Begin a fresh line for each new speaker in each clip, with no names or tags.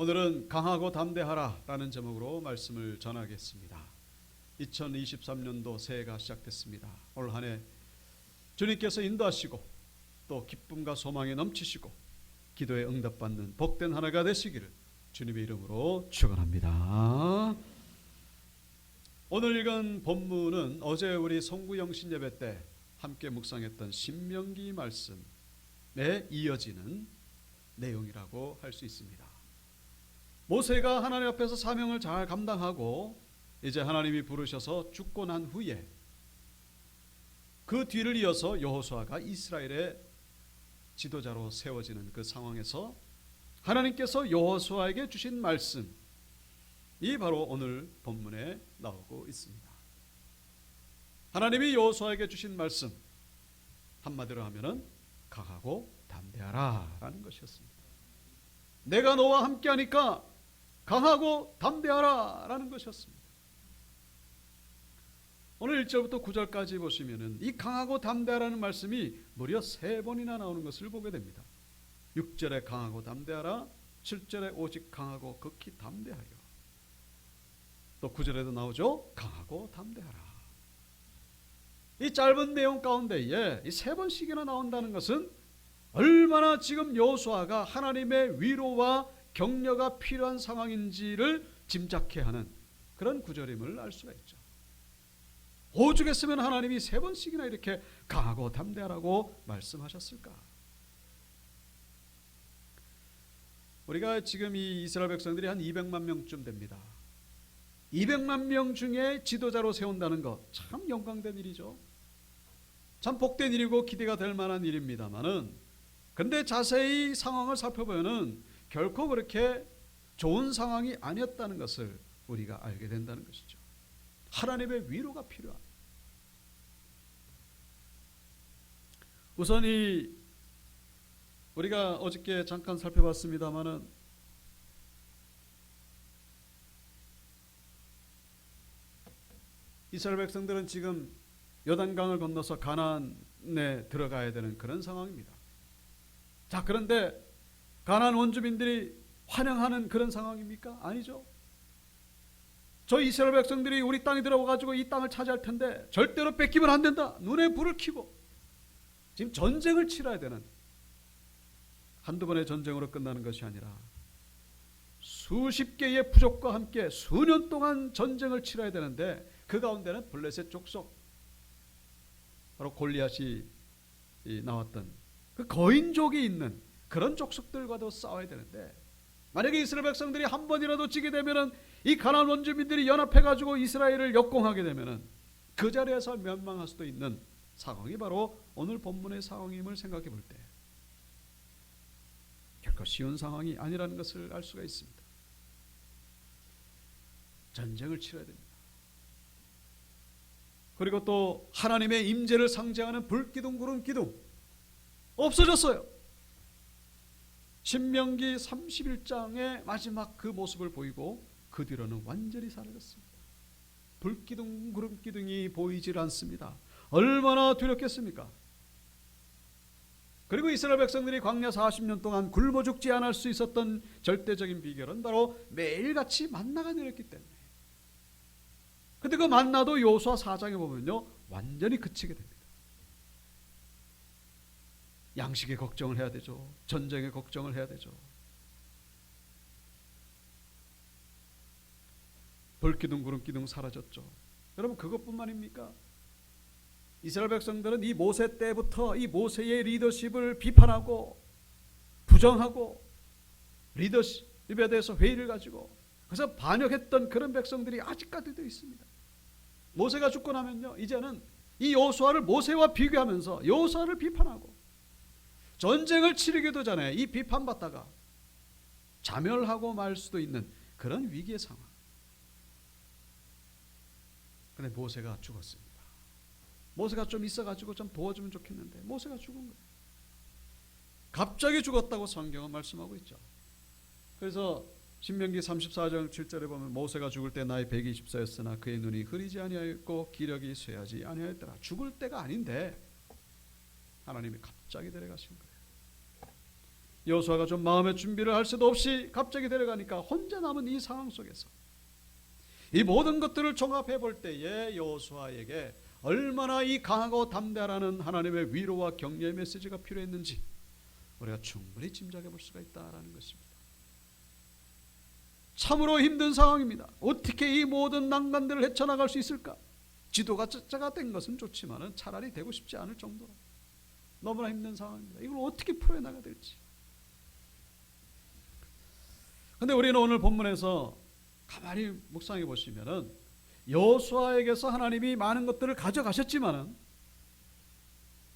오늘은 강하고 담대하라 라는 제목으로 말씀을 전하겠습니다. 2023년도 새해가 시작됐습니다. 올 한 해 주님께서 인도하시고 또 기쁨과 소망에 넘치시고 기도에 응답받는 복된 한 해가 되시기를 주님의 이름으로 축원합니다. 오늘 읽은 본문은 어제 우리 성구영신 예배 때 함께 묵상했던 신명기 말씀에 이어지는 내용이라고 할 수 있습니다. 모세가 하나님 앞에서 사명을 잘 감당하고 이제 하나님이 부르셔서 죽고 난 후에 그 뒤를 이어서 여호수아가 이스라엘의 지도자로 세워지는 그 상황에서 하나님께서 여호수아에게 주신 말씀이 바로 오늘 본문에 나오고 있습니다. 하나님이 여호수아에게 주신 말씀, 한마디로 하면은 강하고 담대하라 라는 것이었습니다. 내가 너와 함께하니까 강하고 담대하라 라는 것이었습니다. 오늘 1절부터 9절까지 보시면은 이 강하고 담대하라는 말씀이 무려 3번이나 나오는 것을 보게 됩니다. 6절에 강하고 담대하라, 7절에 오직 강하고 극히 담대하여, 또 9절에도 나오죠. 강하고 담대하라. 이 짧은 내용 가운데에 이 3번씩이나 나온다는 것은 얼마나 지금 여호수아가 하나님의 위로와 격려가 필요한 상황인지를 짐작케 하는 그런 구절임을 알 수가 있죠. 오죽했으면 하나님이 3번씩이나 이렇게 강하고 담대하라고 말씀하셨을까? 우리가 지금 이 이스라엘 백성들이 한 200만 명쯤 됩니다. 200만 명 중에 지도자로 세운다는 것 참 영광된 일이죠. 참 복된 일이고 기대가 될 만한 일입니다만은, 근데 자세히 상황을 살펴보면은 결코 그렇게 좋은 상황이 아니었다는 것을 우리가 알게 된다는 것이죠. 하나님의 위로가 필요한. 우선 우리가 어저께 잠깐 살펴봤습니다마는 이스라엘 백성들은 지금 요단강을 건너서 가나안에 들어가야 되는 그런 상황입니다. 자, 그런데 가나안 원주민들이 환영하는 그런 상황입니까? 아니죠. 저 이스라엘 백성들이 우리 땅에 들어와가지고 이 땅을 차지할 텐데 절대로 뺏기면 안 된다. 눈에 불을 켜고 지금 전쟁을 치러야 되는, 한두 번의 전쟁으로 끝나는 것이 아니라 수십 개의 부족과 함께 수년 동안 전쟁을 치러야 되는데, 그 가운데는 블레셋 족속, 바로 골리앗이 나왔던 그 거인족이 있는 그런 족속들과도 싸워야 되는데, 만약에 이스라엘 백성들이 한 번이라도 지게 되면은 이 가나안 원주민들이 연합해가지고 이스라엘을 역공하게 되면은 그 자리에서 멸망할 수도 있는 상황이 바로 오늘 본문의 상황임을 생각해 볼 때 결코 쉬운 상황이 아니라는 것을 알 수가 있습니다. 전쟁을 치러야 됩니다. 그리고 또 하나님의 임재를 상징하는 불기둥, 구름기둥 없어졌어요. 신명기 31장의 마지막 그 모습을 보이고 그 뒤로는 완전히 사라졌습니다. 불기둥, 구름기둥이 보이질 않습니다. 얼마나 두렵겠습니까? 그리고 이스라엘 백성들이 광야 40년 동안 굶어 죽지 않을 수 있었던 절대적인 비결은 바로 매일같이 만나가 내렸기 때문에. 근데 그 만나도 여호수아 4장에 보면요, 완전히 그치게 됩니다. 양식의 걱정을 해야 되죠. 전쟁의 걱정을 해야 되죠. 불기둥, 구름기둥 사라졌죠. 여러분, 그것뿐만입니까? 이스라엘 백성들은 이 모세 때부터 이 모세의 리더십을 비판하고 부정하고 리더십에 대해서 회의를 가지고 그래서 반역했던 그런 백성들이 아직까지도 있습니다. 모세가 죽고 나면요, 이제는 이 여호수아를 모세와 비교하면서 여호수아를 비판하고 전쟁을 치르기도 전에 이 비판받다가 자멸하고 말 수도 있는 그런 위기의 상황. 그런데 모세가 죽었습니다. 모세가 좀 있어가지고 좀 도와주면 좋겠는데 모세가 죽은 거예요. 갑자기 죽었다고 성경은 말씀하고 있죠. 그래서 신명기 34장 7절에 보면 모세가 죽을 때 나이 120세였으나 그의 눈이 흐리지 아니하였고 기력이 쇠하지 아니하였더라. 죽을 때가 아닌데 하나님이 갑자기 데려가신 거예요. 여호수아가 좀 마음의 준비를 할 수도 없이 갑자기 데려가니까 혼자 남은 이 상황 속에서 이 모든 것들을 종합해 볼 때에 여호수아에게 얼마나 이 강하고 담대하라는 하나님의 위로와 격려의 메시지가 필요했는지 우리가 충분히 짐작해 볼 수가 있다라는 것입니다. 참으로 힘든 상황입니다. 어떻게 이 모든 난관들을 헤쳐나갈 수 있을까? 지도자가 된 것은 좋지만 차라리 되고 싶지 않을 정도로 너무나 힘든 상황입니다. 이걸 어떻게 풀어나가야 될지. 그런데 우리는 오늘 본문에서 가만히 묵상해 보시면은 여호수아에게서 하나님이 많은 것들을 가져가셨지만은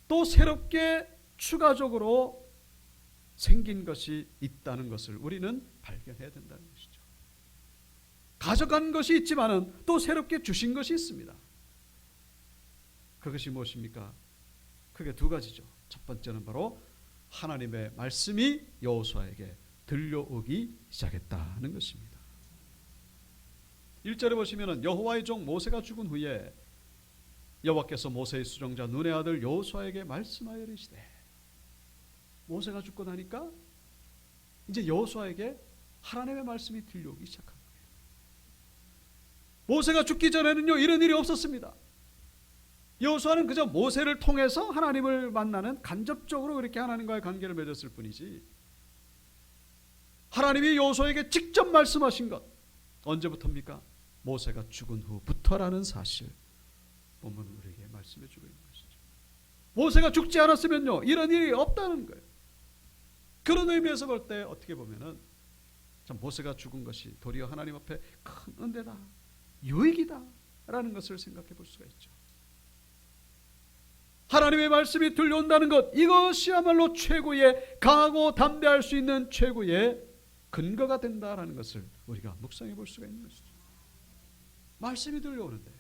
또 새롭게 추가적으로 생긴 것이 있다는 것을 우리는 발견해야 된다는 것이죠. 가져간 것이 있지만은 또 새롭게 주신 것이 있습니다. 그것이 무엇입니까? 크게 두 가지죠. 첫 번째는 바로 하나님의 말씀이 여호수아에게 들려오기 시작했다는 것입니다. 1절에 보시면 여호와의 종 모세가 죽은 후에 여호와께서 모세의 수종자 눈의 아들 여호수아에게 말씀하여 이르시되, 모세가 죽고 나니까 이제 여호수아에게 하나님의 말씀이 들려오기 시작한 거예요. 모세가 죽기 전에는요 이런 일이 없었습니다. 여호수아는 그저 모세를 통해서 하나님을 만나는, 간접적으로 그렇게 하나님과의 관계를 맺었을 뿐이지 하나님이 여호수아에게 직접 말씀하신 것 언제부터입니까? 모세가 죽은 후부터라는 사실 본문은 우리에게 말씀해 주고 있는 것이죠. 모세가 죽지 않았으면요 이런 일이 없다는 거예요. 그런 의미에서 볼 때 어떻게 보면은 참 모세가 죽은 것이 도리어 하나님 앞에 큰 은혜다, 유익이다 라는 것을 생각해 볼 수가 있죠. 하나님의 말씀이 들려온다는 것, 이것이야말로 최고의, 강하고 담대할 수 있는 최고의 근거가 된다라는 것을 우리가 묵상해 볼 수가 있는 것이죠. 말씀이 들려오는데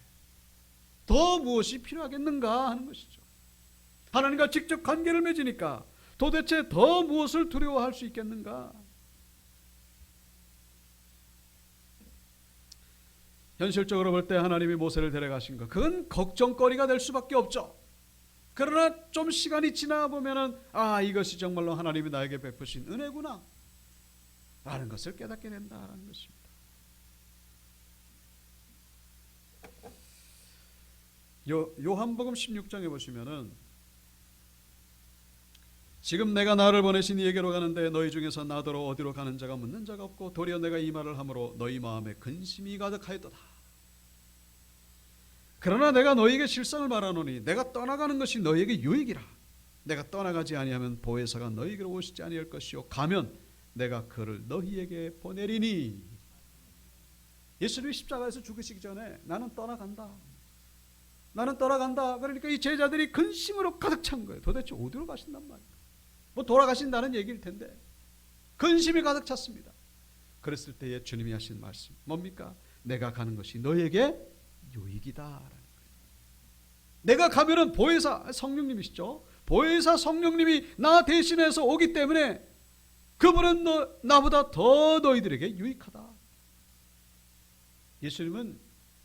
더 무엇이 필요하겠는가 하는 것이죠. 하나님과 직접 관계를 맺으니까 도대체 더 무엇을 두려워할 수 있겠는가? 현실적으로 볼 때 하나님이 모세를 데려가신 것, 그건 걱정거리가 될 수밖에 없죠. 그러나 좀 시간이 지나 보면은 이것이 정말로 하나님이 나에게 베푸신 은혜구나 라는 것을 깨닫게 된다라는 것입니다. 요한복음 16장에 보시면은 지금 내가 나를 보내신 이에게로 가는데 너희 중에서 나더러 어디로 가는 자가 묻는 자가 없고 도리어 내가 이 말을 함으로 너희 마음에 근심이 가득하였도다. 그러나 내가 너희에게 실상을 말하노니 내가 떠나가는 것이 너희에게 유익이라. 내가 떠나가지 아니하면 보혜사가 너희에게로 오시지 아니할 것이요 가면 내가 그를 너희에게 보내리니. 예수님이 십자가에서 죽으시기 전에 나는 떠나간다, 나는 떠나간다. 그러니까 이 제자들이 근심으로 가득 찬 거예요. 도대체 어디로 가신단 말이에요? 뭐 돌아가신다는 얘기일 텐데 근심이 가득 찼습니다. 그랬을 때에 주님이 하신 말씀 뭡니까? 내가 가는 것이 너희에게 유익이다라는 거예요. 내가 가면은 보혜사, 성령님이시죠. 보혜사 성령님이 나 대신해서 오기 때문에 그분은 나보다 더 너희들에게 유익하다. 예수님은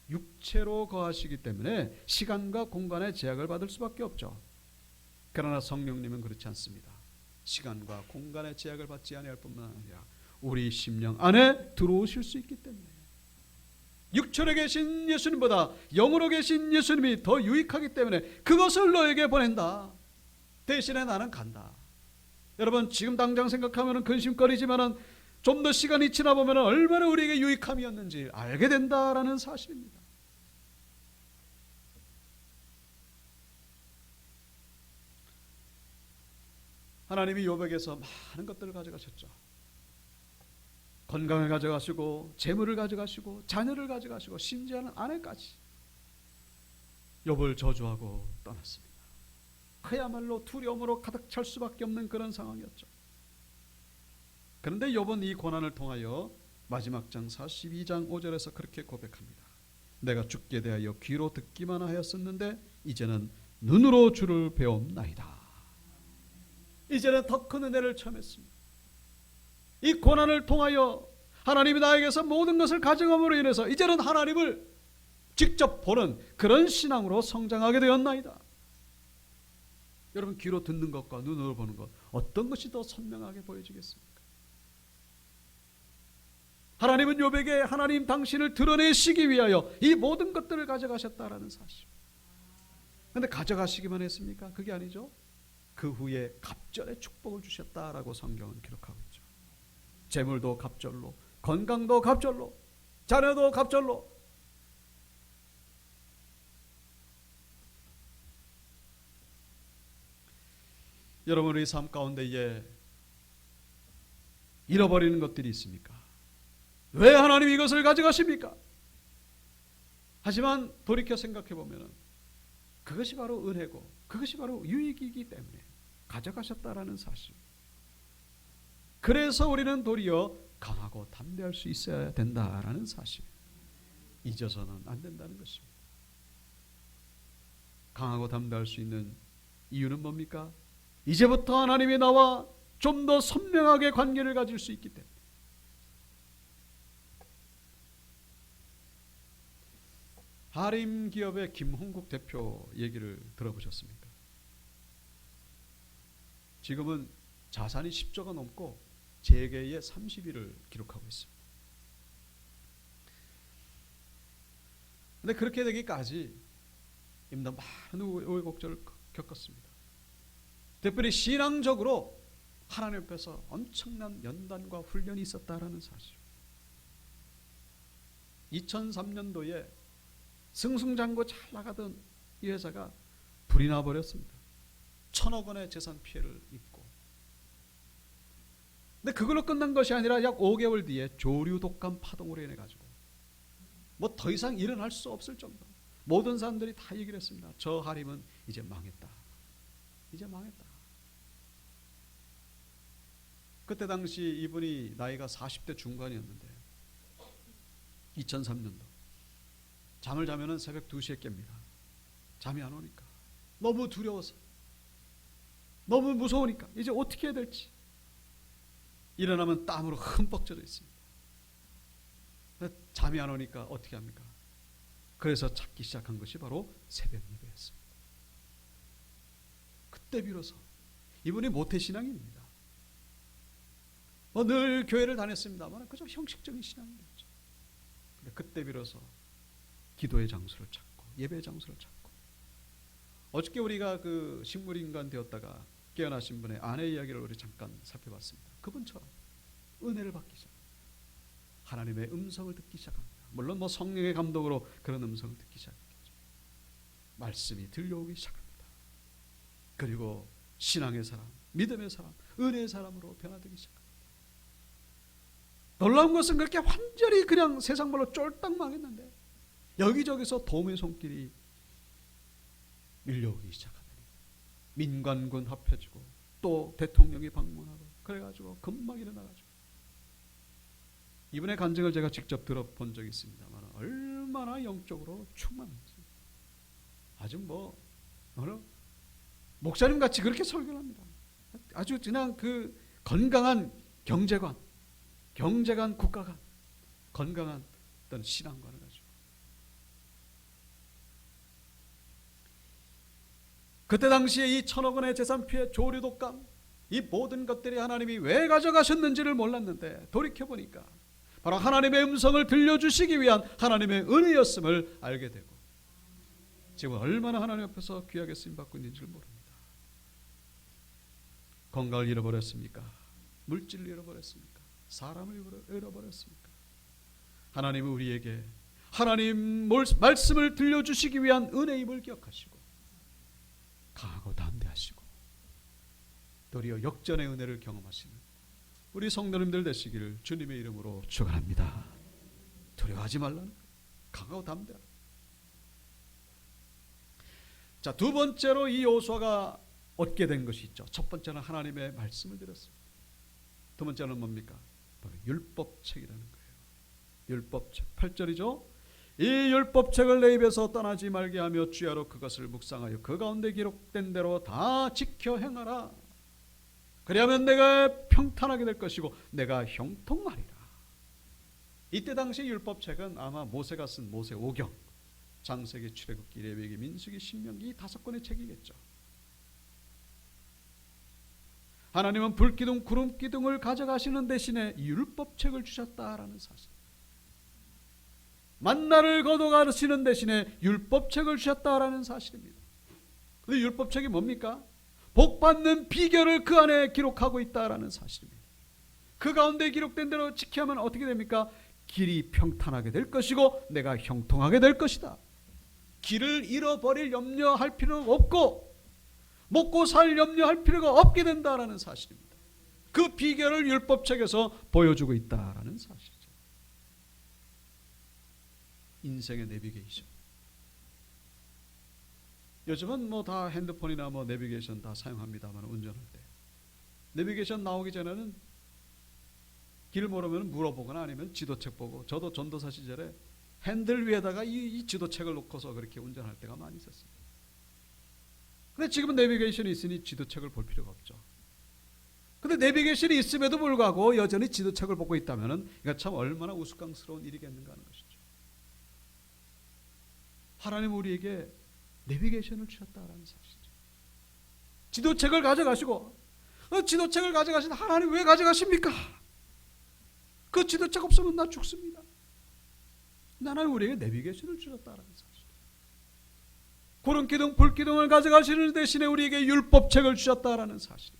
육체로 거하시기 때문에 시간과 공간의 제약을 받을 수밖에 없죠. 그러나 성령님은 그렇지 않습니다. 시간과 공간의 제약을 받지 아니할 뿐만 아니라 우리 심령 안에 들어오실 수 있기 때문에 육체로 계신 예수님보다 영으로 계신 예수님이 더 유익하기 때문에 그것을 너에게 보낸다. 대신에 나는 간다. 여러분 지금 당장 생각하면 근심거리지만 좀 더 시간이 지나 보면 얼마나 우리에게 유익함이었는지 알게 된다라는 사실입니다. 하나님이 욥에게서 많은 것들을 가져가셨죠. 건강을 가져가시고 재물을 가져가시고 자녀를 가져가시고 심지어는 아내까지. 욥을 저주하고 떠났습니다. 그야말로 두려움으로 가득 찰 수밖에 없는 그런 상황이었죠. 그런데 욥은 이 고난을 통하여 마지막 장 42장 5절에서 그렇게 고백합니다. 내가 죽게 대하여 귀로 듣기만 하였었는데 이제는 눈으로 주를 배움나이다. 이제는 더 큰 은혜를 체험했습니다. 이 고난을 통하여 하나님이 나에게서 모든 것을 가져감으로 인해서 이제는 하나님을 직접 보는 그런 신앙으로 성장하게 되었나이다. 여러분 귀로 듣는 것과 눈으로 보는 것 어떤 것이 더 선명하게 보여지겠습니까? 하나님은 욥에게 하나님 당신을 드러내시기 위하여 이 모든 것들을 가져가셨다라는 사실. 그런데 가져가시기만 했습니까? 그게 아니죠. 그 후에 갑절의 축복을 주셨다라고 성경은 기록하고 있죠. 재물도 갑절로, 건강도 갑절로, 자녀도 갑절로. 여러분, 우리 삶 가운데에 잃어버리는 것들이 있습니까? 왜 하나님이 이것을 가져가십니까? 하지만 돌이켜 생각해 보면 그것이 바로 은혜고 그것이 바로 유익이기 때문에 가져가셨다라는 사실. 그래서 우리는 도리어 강하고 담대할 수 있어야 된다라는 사실. 잊어서는 안 된다는 것입니다. 강하고 담대할 수 있는 이유는 뭡니까? 이제부터 하나님이 나와 좀 더 선명하게 관계를 가질 수 있기 때문에. 하림 기업의 김홍국 대표 얘기를 들어보셨습니까? 지금은 자산이 10조가 넘고 재계의 30위를 기록하고 있습니다. 그런데 그렇게 되기까지 임도 많은 우여곡절을 겪었습니다. 특별히 신앙적으로 하나님 앞에서 엄청난 연단과 훈련이 있었다라는 사실. 2003년도에 승승장구 잘 나가던 이 회사가 불이 나버렸습니다. 1,000억 원의 재산 피해를 입고. 근데 그걸로 끝난 것이 아니라 약 5개월 뒤에 조류 독감 파동으로 인해 가지고 뭐 더 이상 일어날 수 없을 정도로 모든 사람들이 다 얘기를 했습니다. 저 하림은 이제 망했다. 이제 망했다. 그때 당시 이분이 나이가 40대 중반이었는데 2003년도 잠을 자면은 새벽 2시에 깹니다. 잠이 안 오니까 너무 두려워서 너무 무서우니까 이제 어떻게 해야 될지. 일어나면 땀으로 흠뻑 젖어 있습니다. 잠이 안 오니까 어떻게 합니까? 그래서 찾기 시작한 것이 바로 새벽 예배였습니다. 그때 비로소 이분이 모태신앙인입니다. 늘 교회를 다녔습니다만 그저 형식적인 신앙이었죠. 근데 그때 비로소 기도의 장소를 찾고 예배의 장소를 찾고. 어저께 우리가 그 식물인간 되었다가 깨어나신 분의 아내 이야기를 우리 잠깐 살펴봤습니다. 그분처럼 은혜를 받기 시작합니다. 하나님의 음성을 듣기 시작합니다. 물론 뭐 성령의 감동으로 그런 음성을 듣기 시작했겠죠. 말씀이 들려오기 시작합니다. 그리고 신앙의 사람, 믿음의 사람, 은혜의 사람으로 변화되기 시작합니다. 놀라운 것은 그렇게 완전히 그냥 세상말로 쫄딱 망했는데 여기저기서 도움의 손길이 밀려오기 시작하더니 민관군 합해지고 또 대통령이 방문하고 그래가지고 금방 일어나가지고 이분의 간증을 제가 직접 들어본 적이 있습니다만 얼마나 영적으로 충만한지 아주 뭐 목사님 같이 그렇게 설교를 합니다. 아주 그냥 그 건강한 경제관, 국가관, 건강한 어떤 신앙관을 가지고 그때 당시에 이 1,000억 원의 재산 피해, 조류 독감, 이 모든 것들이 하나님이 왜 가져가셨는지를 몰랐는데 돌이켜보니까 바로 하나님의 음성을 들려주시기 위한 하나님의 은혜였음을 알게 되고 지금 얼마나 하나님 앞에서 귀하게 쓰임받고 있는지를 모릅니다. 건강을 잃어버렸습니까? 물질을 잃어버렸습니까? 사람을 잃어버렸습니까? 하나님은 우리에게 하나님 말씀을 들려주시기 위한 은혜임을 기억하시고 강하고 담대하시고 도리어 역전의 은혜를 경험하시는 우리 성도님들 되시기를 주님의 이름으로 축원합니다. 두려워하지 말라는 강하고 담대하라. 자, 두 번째로 이 여호수아가 얻게 된 것이 있죠. 첫 번째는 하나님의 말씀을 들었습니다. 두 번째는 뭡니까? 바로 율법책이라는 거예요. 율법책 8절이죠. 이 율법책을 내 입에서 떠나지 말게 하며 주야로 그것을 묵상하여 그 가운데 기록된 대로 다 지켜 행하라. 그리하면 내가 평탄하게 될 것이고 내가 형통하리라. 이때 당시 율법책은 아마 모세가 쓴 모세 오경, 창세기, 출애굽기, 레위기, 민수기, 신명기 이 5권의 책이겠죠. 하나님은 불기둥 구름기둥을 가져가시는 대신에 율법책을 주셨다라는 사실. 만나를 거둬가시는 대신에 율법책을 주셨다라는 사실입니다. 근데 율법책이 뭡니까? 복받는 비결을 그 안에 기록하고 있다라는 사실입니다. 그 가운데 기록된 대로 지키면 어떻게 됩니까? 길이 평탄하게 될 것이고 내가 형통하게 될 것이다. 길을 잃어버릴 염려할 필요가 없고 먹고 살 염려할 필요가 없게 된다라는 사실입니다. 그 비결을 율법책에서 보여주고 있다라는 사실이죠. 인생의 내비게이션. 요즘은 뭐 다 핸드폰이나 뭐 내비게이션 다 사용합니다만 운전할 때 내비게이션 나오기 전에는 길 모르면 물어보거나 아니면 지도책 보고, 저도 전도사 시절에 핸들 위에다가 이 지도책을 놓고서 그렇게 운전할 때가 많이 있었어요. 근데 지금은 내비게이션이 있으니 지도책을 볼 필요가 없죠. 근데 내비게이션이 있음에도 불구하고 여전히 지도책을 보고 있다면 이거 참 얼마나 우스꽝스러운 일이겠는가 하는 것이죠. 하나님 우리에게 내비게이션을 주셨다라는 사실이죠. 지도책을 가져가시고, 지도책을 가져가신 하나님 왜 가져가십니까? 그 지도책 없으면 나 죽습니다. 하나님 우리에게 내비게이션을 주셨다라는 사실. 구름기둥 불기둥을 가져가시는 대신에 우리에게 율법책을 주셨다라는 사실.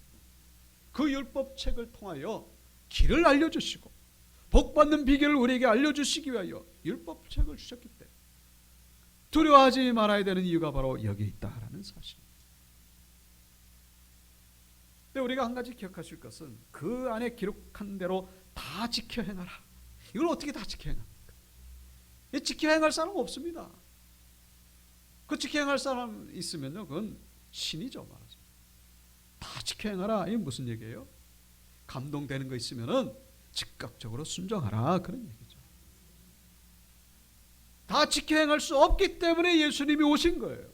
그 율법책을 통하여 길을 알려주시고 복받는 비결을 우리에게 알려주시기 위하여 율법책을 주셨기 때문에 두려워하지 말아야 되는 이유가 바로 여기에 있다라는 사실입니다. 근데 우리가 한 가지 기억하실 것은 그 안에 기록한 대로 다 지켜 행하라. 이걸 어떻게 다 지켜 행합니까? 지켜 행할 사람 없습니다. 그 지켜 행할 사람 있으면요, 그건 신이죠. 말하자면 다 지켜 행하라. 이게 무슨 얘기예요? 감동되는 거 있으면은 즉각적으로 순종하라, 그런 얘기죠. 다 지켜 행할 수 없기 때문에 예수님이 오신 거예요.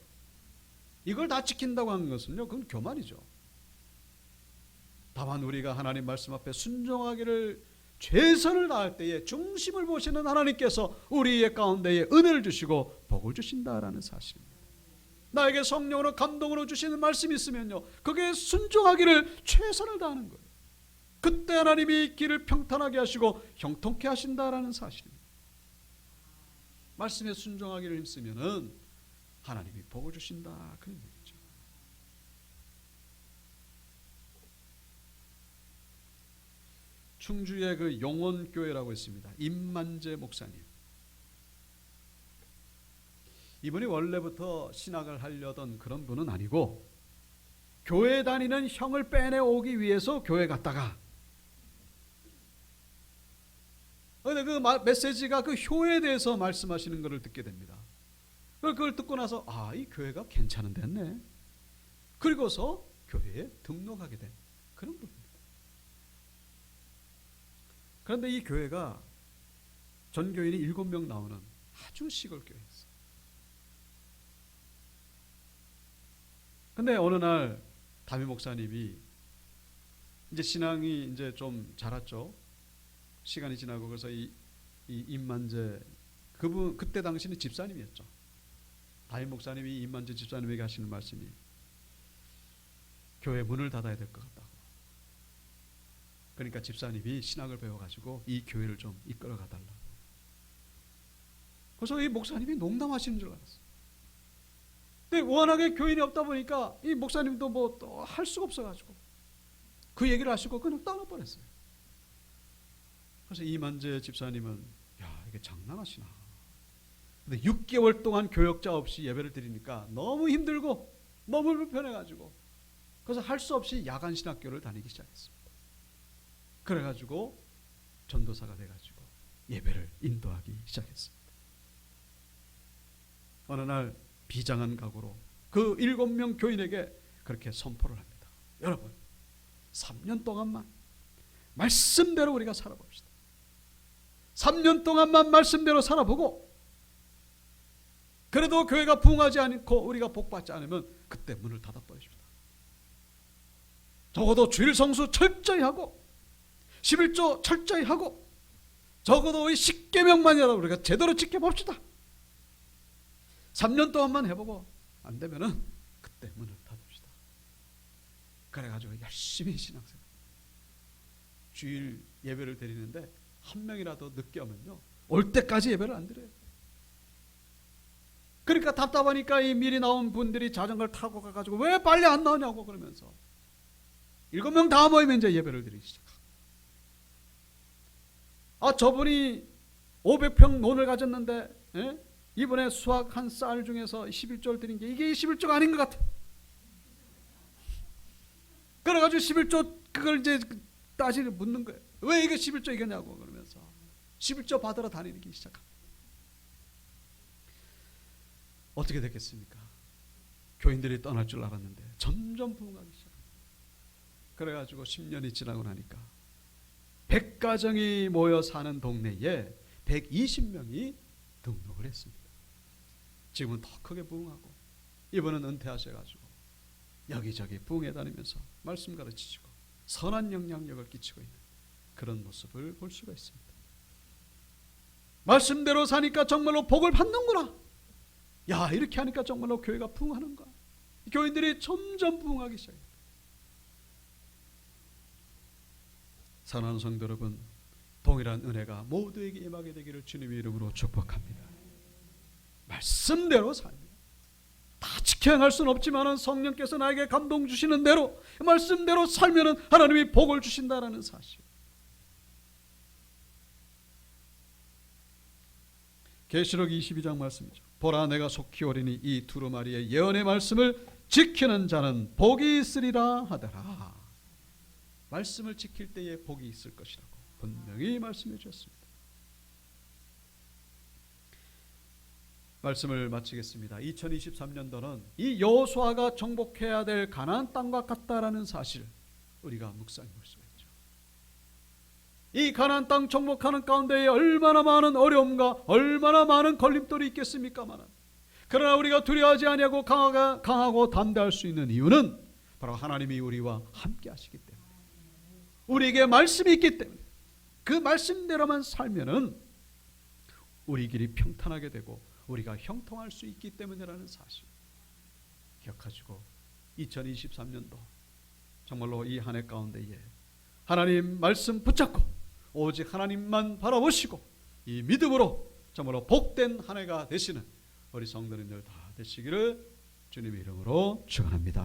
이걸 다 지킨다고 하는 것은요, 그건 교만이죠. 다만 우리가 하나님 말씀 앞에 순종하기를 최선을 다할 때에 중심을 보시는 하나님께서 우리의 가운데에 은혜를 주시고 복을 주신다라는 사실입니다. 나에게 성령으로 감동으로 주시는 말씀이 있으면요, 그게 순종하기를 최선을 다하는 거예요. 그때 하나님이 길을 평탄하게 하시고 형통케 하신다라는 사실입니다. 말씀에 순종하기를 힘쓰면은 하나님이 복을 주신다, 그런 얘기죠. 충주에 그 용원교회라고 있습니다. 임만재 목사님. 이분이 원래부터 신학을 하려던 그런 분은 아니고 교회 다니는 형을 빼내오기 위해서 교회 갔다가, 근데 그 메시지가 그 효에 대해서 말씀하시는 것을 듣게 됩니다. 그걸 듣고 나서 이 교회가 괜찮은 데였네. 그리고서 교회에 등록하게 된 그런 분입니다. 그런데 이 교회가 전교인이 7명 나오는 아주 시골 교회였어요. 근데 어느 날 담임 목사님이 이제 신앙이 이제 좀 자랐죠. 시간이 지나고 그래서 이 임만재 그분 그때 당시는 집사님이었죠. 담임 목사님이 임만재 집사님에게 하시는 말씀이 교회 문을 닫아야 될 것 같다고. 그러니까 집사님이 신학을 배워가지고 이 교회를 좀 이끌어가 달라고. 그래서 이 목사님이 농담하시는 줄 알았어요. 근데 워낙에 교인이 없다 보니까 이 목사님도 뭐 또 할 수가 없어가지고 그 얘기를 하시고 그냥 떠나버렸어요. 그래서 이만재 집사님은 이게 장난하시나. 근데 6개월 동안 교역자 없이 예배를 드리니까 너무 힘들고 너무 불편해가지고 그래서 할 수 없이 야간 신학교를 다니기 시작했습니다. 그래가지고 전도사가 돼가지고 예배를 인도하기 시작했습니다. 어느 날 비장한 각오로 그 7명 교인에게 그렇게 선포를 합니다. 여러분, 3년 동안만 말씀대로 우리가 살아봅시다. 3년 동안만 말씀대로 살아보고 그래도 교회가 부흥하지 않고 우리가 복받지 않으면 그때 문을 닫아버립시다. 적어도 주일 성수 철저히 하고 11조 철저히 하고 적어도 이 10계명만이라도 우리가 제대로 지켜봅시다. 3년 동안만 해보고 안 되면은 그때 문을 닫읍시다. 그래가지고 열심히 신앙생활. 주일 예배를 드리는데 한 명이라도 늦게 오면요, 올 때까지 예배를 안 드려요. 그러니까 답답하니까 이 미리 나온 분들이 자전거를 타고 가가지고 왜 빨리 안 나오냐고 그러면서 7명 다 모이면 이제 예배를 드리기 시작하고, 저분이 500평 논을 가졌는데 이번에 수확한 쌀 중에서 11조를 드린 게 이게 11조가 아닌 것 같아. 그래가지고 11조 그걸 이제 따지를 묻는 거예요. 왜 이게 11조이겠냐고 그러면서 11조 받으러 다니기 시작합니다. 어떻게 됐겠습니까? 교인들이 떠날 줄 알았는데 점점 부흥하기 시작합니다. 그래가지고 10년이 지나고 나니까 100가정이 모여 사는 동네에 120명이 등록을 했습니다. 지금은 더 크게 부흥하고, 이번은 은퇴하셔가지고 여기저기 부흥해 다니면서 말씀 가르치시고 선한 영향력을 끼치고 있는 그런 모습을 볼 수가 있습니다. 말씀대로 사니까 정말로 복을 받는구나. 야, 이렇게 하니까 정말로 교회가 부흥하는가. 교인들이 점점 부흥하기 시작합니다. 사랑하는 성도 여러분, 동일한 은혜가 모두에게 임하게 되기를 주님의 이름으로 축복합니다. 말씀대로 살면, 다 지켜 행할 수는 없지만 성령께서 나에게 감동 주시는 대로 말씀대로 살면 하나님이 복을 주신다라는 사실. 계시록 22장 말씀이죠. 보라, 내가 속히 오리니 이 두루마리의 예언의 말씀을 지키는 자는 복이 있으리라 하더라. 말씀을 지킬 때에 복이 있을 것이라고 분명히 말씀해 주셨습니다. 말씀을 마치겠습니다. 2023년도는 이 여호수아가 정복해야 될 가나안 땅과 같다라는 사실, 우리가 묵상해 볼 수가 있죠. 이 가나안 땅 정복하는 가운데에 얼마나 많은 어려움과 얼마나 많은 걸림돌이 있겠습니까만, 그러나 우리가 두려워하지 아니하고 강하고 담대할 수 있는 이유는 바로 하나님이 우리와 함께 하시기 때문에, 우리에게 말씀이 있기 때문에, 그 말씀대로만 살면은 우리 길이 평탄하게 되고 우리가 형통할 수 있기 때문이라는 사실 기억하시고, 2023년도 정말로 이 한 해 가운데에 하나님 말씀 붙잡고 오직 하나님만 바라보시고 이 믿음으로 정말로 복된 한 해가 되시는 우리 성도님들 다 되시기를 주님의 이름으로 축원합니다.